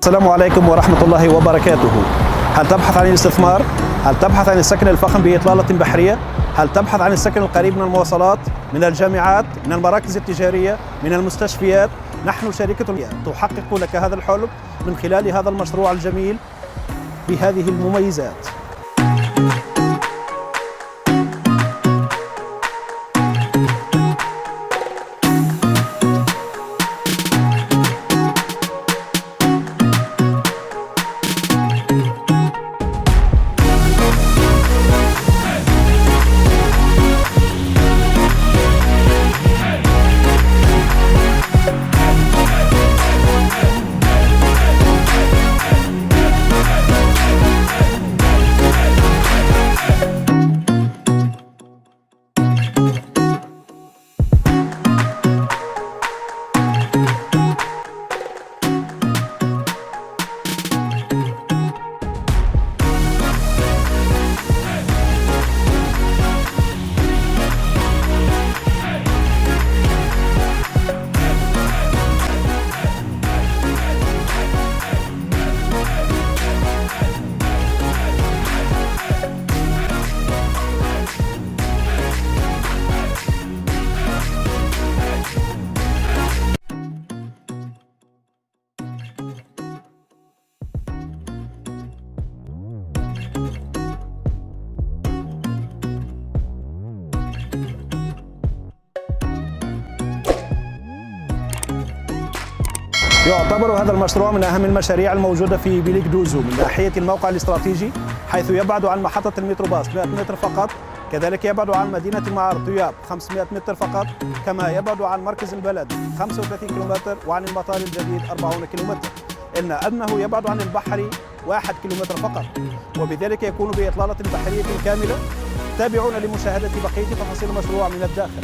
السلام عليكم ورحمة الله وبركاته. هل تبحث عن الاستثمار؟ هل تبحث عن السكن الفخم بإطلالة بحرية؟ هل تبحث عن السكن القريب من المواصلات، من الجامعات، من المراكز التجارية، من المستشفيات؟ نحن شركة تحقق لك هذا الحلم من خلال هذا المشروع الجميل بهذه المميزات. يعتبر هذا المشروع من أهم المشاريع الموجودة في بليك دوزو من ناحية الموقع الاستراتيجي، حيث يبعد عن محطة الميتروباص 100 متر فقط، كذلك يبعد عن مدينة معار طياب 500 متر فقط، كما يبعد عن مركز البلد 35 كيلومتر وعن المطار الجديد 40 كيلومتر، إلا أنه يبعد عن البحر 1 كيلومتر فقط، وبذلك يكون بإطلالة بحرية كاملة. تابعونا لمشاهدة بقية تفاصيل المشروع من الداخل.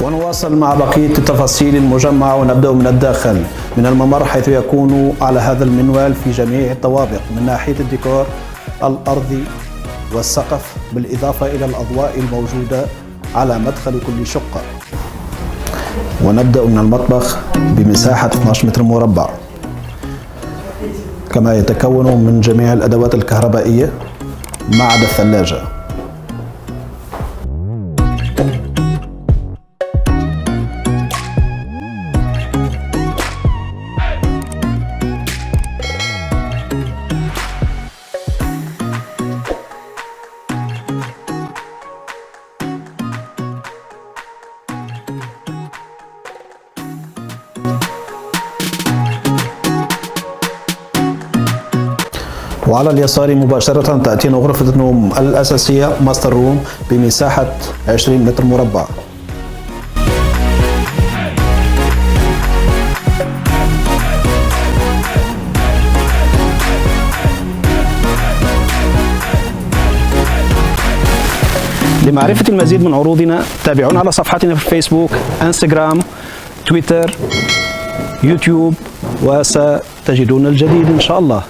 ونواصل مع بقية تفاصيل المجمع ونبدأ من الداخل من الممر، حيث يكون على هذا المنوال في جميع الطوابق من ناحية الديكور الأرضي والسقف، بالإضافة إلى الأضواء الموجودة على مدخل كل شقة. ونبدأ من المطبخ بمساحة 12 متر مربع، كما يتكون من جميع الأدوات الكهربائية ما عدا الثلاجة. وعلى اليسار مباشرة تأتينا غرفة النوم الأساسية ماستر روم بمساحة 20 متر مربع. لمعرفة المزيد من عروضنا تابعونا على صفحاتنا في الفيسبوك، انستغرام، تويتر، يوتيوب، وستجدون الجديد إن شاء الله.